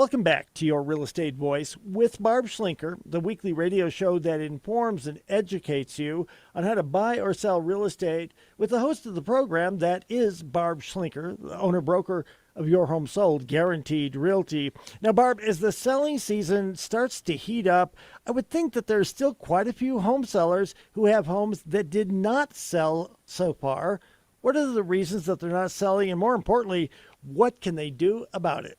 Welcome back to Your Real Estate Voice with Barb Schlinker, the weekly radio show that informs and educates you on how to buy or sell real estate, with the host of the program, that is Barb Schlinker, the owner-broker of Your Home Sold, Guaranteed Realty. Now, Barb, as the selling season starts to heat up, I would think that there's still quite a few home sellers who have homes that did not sell so far. What are the reasons that they're not selling? And more importantly, what can they do about it?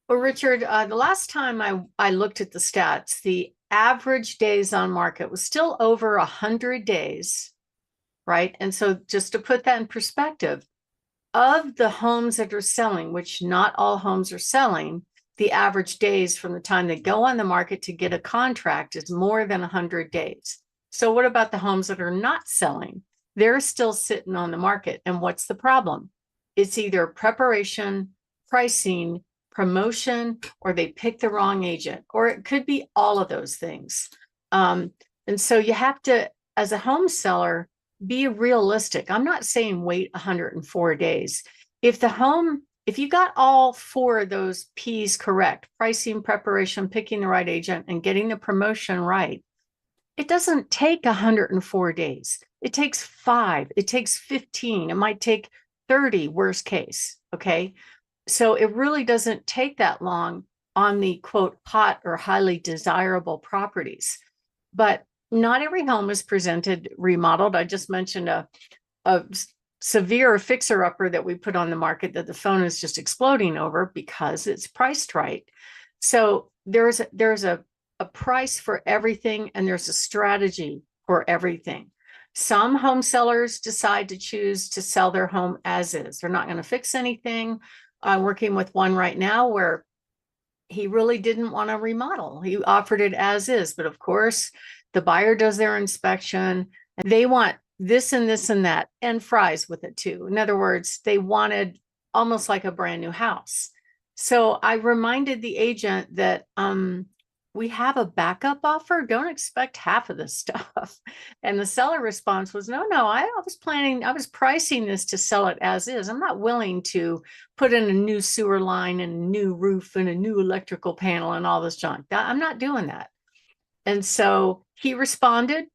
Well, Richard, the last time I looked at the stats, the average days on market was still over 100 days, right? And so just to put that in perspective, of the homes that are selling, which not all homes are selling, the average days from the time they go on the market to get a contract is more than 100 days. So what about the homes that are not selling? They're still sitting on the market. And what's the problem? It's either preparation, pricing, promotion, or they pick the wrong agent, or it could be all of those things. And so you have to, as a home seller, be realistic. I'm not saying wait 104 days. If you got all four of those P's correct, pricing, preparation, picking the right agent, and getting the promotion right, it doesn't take 104 days. It takes 5, it takes 15, it might take 30, worst case, okay? So it really doesn't take that long on the quote hot or highly desirable properties. But not every home is presented remodeled. I just mentioned a severe fixer-upper that we put on the market that the phone is just exploding over because it's priced right. So there's a price for everything, and there's a strategy for everything. Some home sellers decide to choose to sell their home as is. They're not going to fix anything. I'm working with one right now where he really didn't want to remodel. He offered it as is, but of course, the buyer does their inspection and they want this and this and that, and fries with it too. In other words, they wanted almost like a brand new house. So I reminded the agent that we have a backup offer. Don't expect half of this stuff. And the seller response was, no, I was pricing this to sell it as is. I'm not willing to put in a new sewer line and a new roof and a new electrical panel and all this junk. I'm not doing that. And so he responded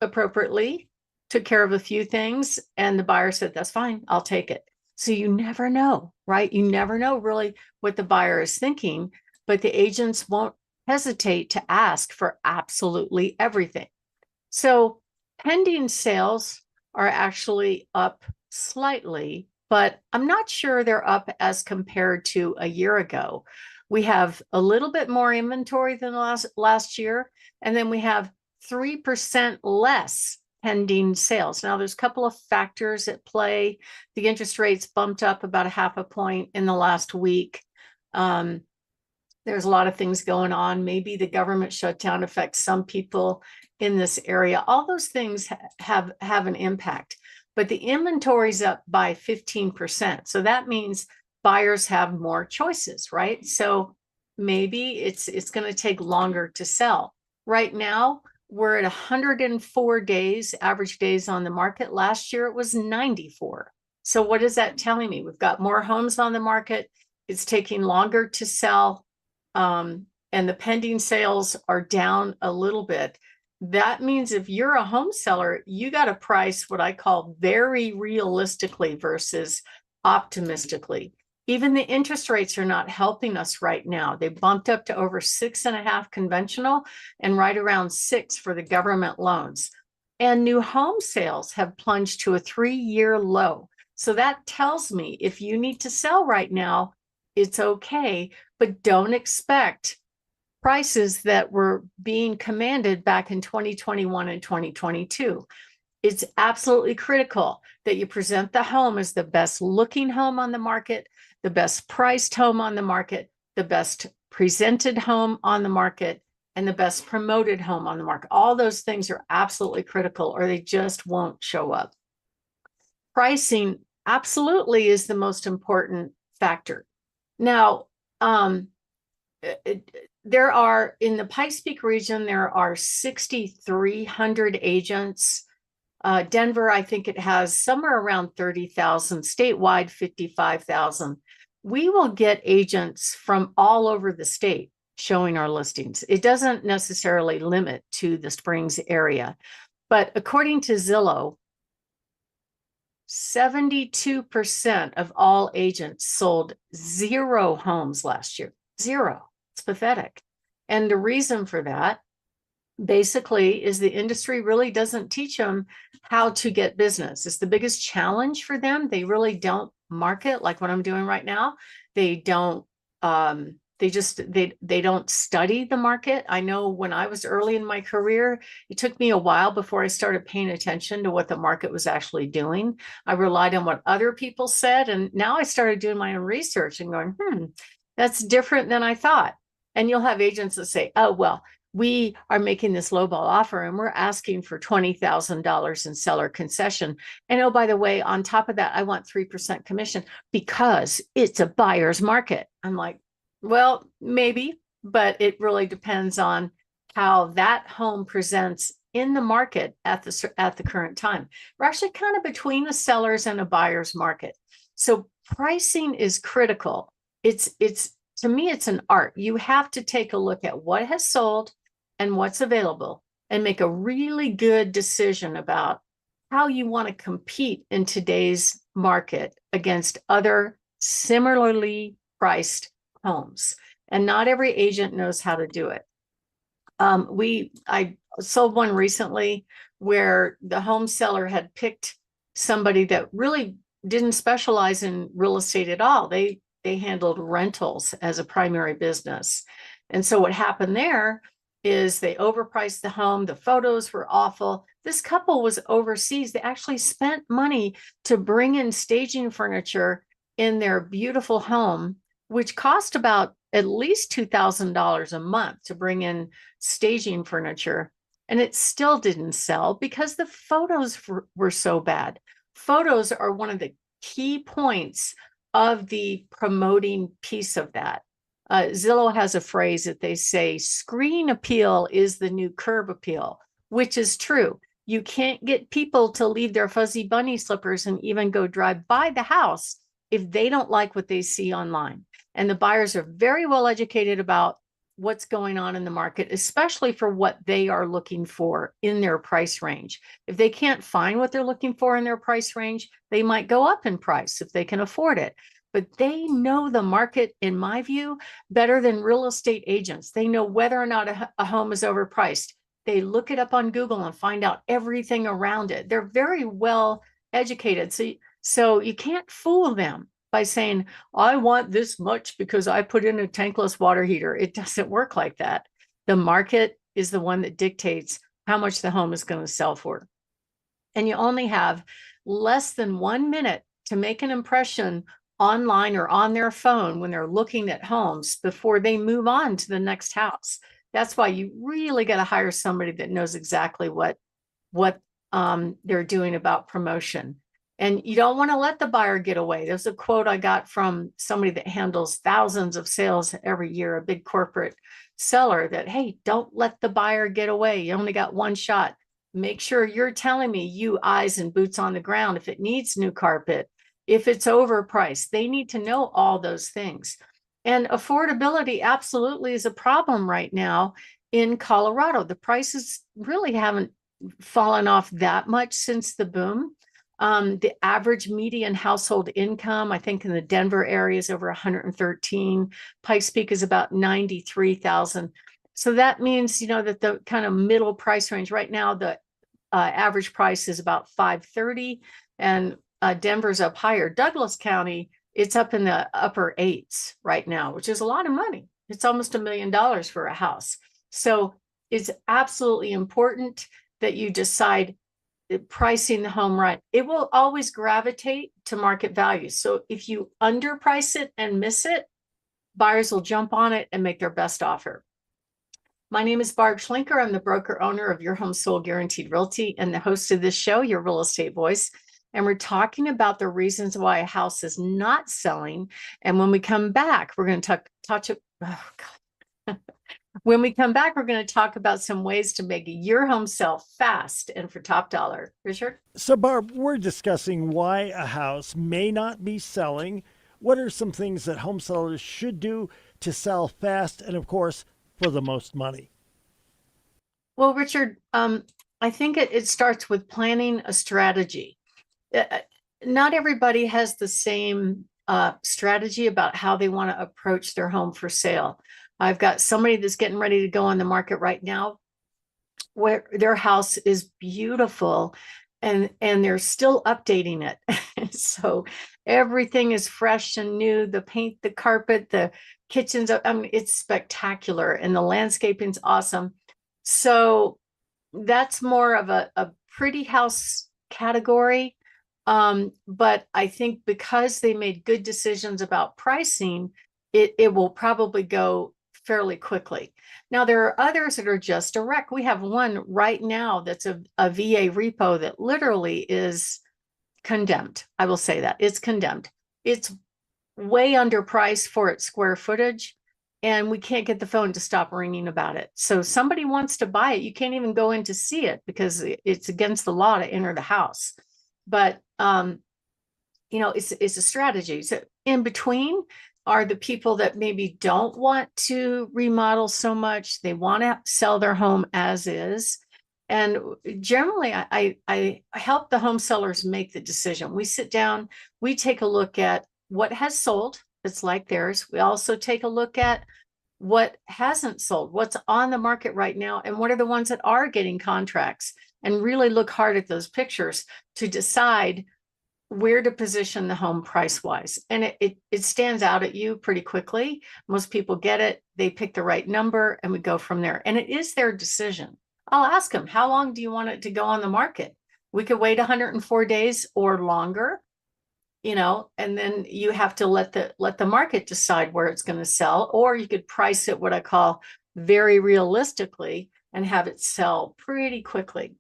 appropriately, took care of a few things, and the buyer said, that's fine, I'll take it. So you never know, right? You never know really what the buyer is thinking, but the agents won't hesitate to ask for absolutely everything. So pending sales are actually up slightly, but I'm not sure they're up as compared to a year ago. We have a little bit more inventory than last year, and then we have 3% less pending sales. Now, there's a couple of factors at play. The interest rates bumped up about a half a point in the last week. There's a lot of things going on. Maybe the government shutdown affects some people in this area. All those things have an impact, but the inventory's up by 15%. So that means buyers have more choices, right? So maybe it's going to take longer to sell. Right now, we're at 104 days, average days on the market. Last year, it was 94. So what is that telling me? We've got more homes on the market. It's taking longer to sell. And the pending sales are down a little bit. That means if you're a home seller, you got to price what I call very realistically versus optimistically. Even the interest rates are not helping us right now. They bumped up to over 6.5 conventional and right around 6 for the government loans. And new home sales have plunged to a 3-year low. So that tells me if you need to sell right now, it's okay, but don't expect prices that were being commanded back in 2021 and 2022. It's absolutely critical that you present the home as the best looking home on the market, the best priced home on the market, the best presented home on the market, and the best promoted home on the market. All those things are absolutely critical, or they just won't show up. Pricing absolutely is the most important factor. Now, there are, in the Pikes Peak region, there are 6,300 agents. Denver, I think it has somewhere around 30,000, statewide 55,000. we will get agents from all over the state showing our listings. It doesn't necessarily limit to the Springs area, but according to Zillow, 72% of all agents sold 0 homes last year. 0. It's pathetic. And the reason for that basically is the industry really doesn't teach them how to get business. It's the biggest challenge for them. They really don't market like what I'm doing right now. They don't they don't study the market. I know when I was early in my career, it took me a while before I started paying attention to what the market was actually doing. I relied on what other people said, and now I started doing my own research and going, that's different than I thought. And you'll have agents that say, oh, well, we are making this lowball offer and we're asking for $20,000 in seller concession. And oh, by the way, on top of that, I want 3% commission because it's a buyer's market. I'm like, well, maybe, but it really depends on how that home presents in the market at the current time. We're actually kind of between a seller's and a buyer's market. So pricing is critical. It's to me, it's an art. You have to take a look at what has sold and what's available and make a really good decision about how you want to compete in today's market against other similarly priced homes. And not every agent knows how to do it. I sold one recently where the home seller had picked somebody that really didn't specialize in real estate at all. They handled rentals as a primary business. And so what happened there is they overpriced the home. The photos were awful. This couple was overseas. They actually spent money to bring in staging furniture in their beautiful home, which cost about at least $2,000 a month to bring in staging furniture. And it still didn't sell because the photos were so bad. Photos are one of the key points of the promoting piece of that. Zillow has a phrase that they say, screen appeal is the new curb appeal, which is true. You can't get people to leave their fuzzy bunny slippers and even go drive by the house if they don't like what they see online. And the buyers are very well educated about what's going on in the market, especially for what they are looking for in their price range. If they can't find what they're looking for in their price range, they might go up in price if they can afford it. But they know the market, in my view, better than real estate agents. They know whether or not a home is overpriced. They look it up on Google and find out everything around it. They're very well educated. So you can't fool them by saying, I want this much because I put in a tankless water heater. It doesn't work like that. The market is the one that dictates how much the home is going to sell for. And you only have less than 1 minute to make an impression online or on their phone when they're looking at homes before they move on to the next house. That's why you really got to hire somebody that knows exactly what they're doing about promotion. And you don't want to let the buyer get away. There's a quote I got from somebody that handles thousands of sales every year, a big corporate seller, that, hey, don't let the buyer get away. You only got one shot. Make sure you're telling me, you eyes and boots on the ground, if it needs new carpet, if it's overpriced. They need to know all those things. And affordability absolutely is a problem right now in Colorado. The prices really haven't fallen off that much since the boom. The average median household income, I think in the Denver area, is over 113. Pikes Peak is about 93,000. So that means, that the kind of middle price range right now, the average price is about 530, and Denver's up higher. Douglas County, it's up in the upper 8s right now, which is a lot of money. It's almost $1 million for a house. So it's absolutely important that you decide pricing the home right. It will always gravitate to market value. So if you underprice it and miss it, buyers will jump on it and make their best offer. My name is Barb Schlinker. I'm the broker owner of Your Home Sold Guaranteed Realty and the host of this show, Your Real Estate Voice. And we're talking about the reasons why a house is not selling. And when we come back, we're going to When we come back, we're going to talk about some ways to make your home sell fast and for top dollar. Richard? So, Barb, we're discussing why a house may not be selling, what are some things that home sellers should do to sell fast and, of course, for the most money? Well, Richard, I think it starts with planning a strategy. Not everybody has the same strategy about how they want to approach their home for sale. I've got somebody that's getting ready to go on the market right now where their house is beautiful and they're still updating it. So everything is fresh and new, the paint, the carpet, the kitchens, I mean, it's spectacular and the landscaping's awesome. So that's more of a pretty house category. But I think because they made good decisions about pricing, it will probably go fairly quickly. Now, there are others that are just a wreck. We have one right now that's a VA repo that literally is condemned. I will say that it's condemned. It's way underpriced for its square footage, and we can't get the phone to stop ringing about it. So somebody wants to buy it. You can't even go in to see it because it's against the law to enter the house. But it's a strategy. So in between are the people that maybe don't want to remodel so much. They want to sell their home as is. And generally, I help the home sellers make the decision. We sit down, we take a look at what has sold that's like theirs. We also take a look at what hasn't sold, what's on the market right now, and what are the ones that are getting contracts, and really look hard at those pictures to decide where to position the home price wise. And it stands out at you pretty quickly. Most people get it, they pick the right number, and we go from there. And it is their decision. I'll ask them, how long do you want it to go on the market? We could wait 104 days or longer, and then you have to let the market decide where it's going to sell, or you could price it what I call very realistically and have it sell pretty quickly.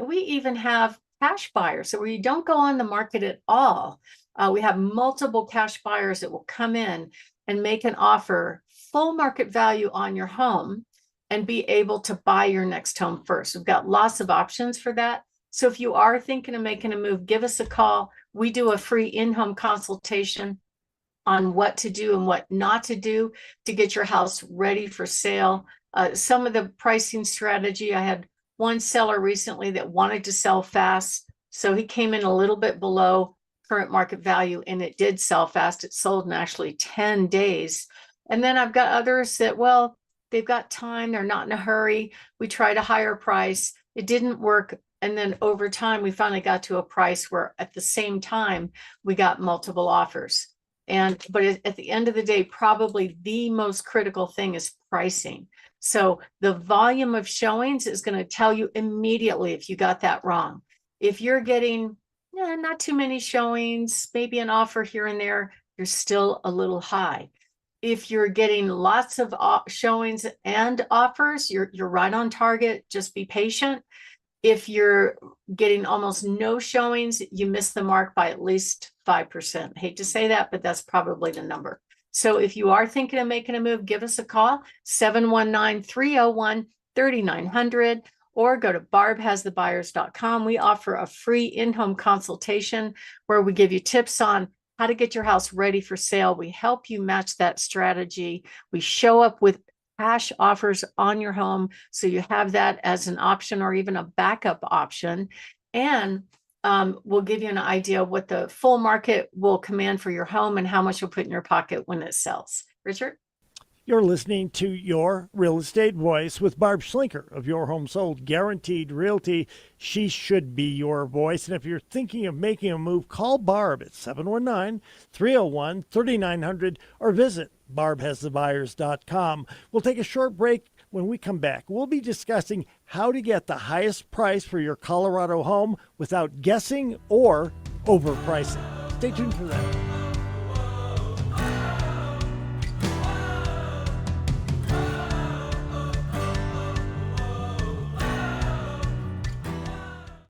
We even have cash buyers, so where you don't go on the market at all. We have multiple cash buyers that will come in and make an offer full market value on your home and be able to buy your next home first. We've got lots of options for that. So if you are thinking of making a move, give us a call. We do a free in-home consultation on what to do and what not to do to get your house ready for sale. Some of the pricing strategy, I had one seller recently that wanted to sell fast. So he came in a little bit below current market value and it did sell fast. It sold in actually 10 days. And then I've got others that, well, they've got time. They're not in a hurry. We tried a higher price. It didn't work. And then over time, we finally got to a price where at the same time, we got multiple offers. But at the end of the day, probably the most critical thing is pricing. So the volume of showings is going to tell you immediately if you got that wrong. If you're getting not too many showings, maybe an offer here and there, you're still a little high. If you're getting lots of showings and offers, you're right on target. Just be patient. If you're getting almost no showings, you miss the mark by at least 5%. Hate to say that, but that's probably the number. So if you are thinking of making a move, give us a call, 719-301-3900, or go to barbhasthebuyers.com. We offer a free in-home consultation where we give you tips on how to get your house ready for sale. We help you match that strategy. We show up with cash offers on your home, so you have that as an option or even a backup option. And we'll give you an idea of what the full market will command for your home and how much you'll put in your pocket when it sells. Richard? You're listening to Your Real Estate Voice with Barb Schlinker of Your Home Sold Guaranteed Realty. She should be your voice. And if you're thinking of making a move, call Barb at 719-301-3900 or visit barbhasthebuyers.com. We'll take a short break. When we come back, we'll be discussing how to get the highest price for your Colorado home without guessing or overpricing. Stay tuned for that.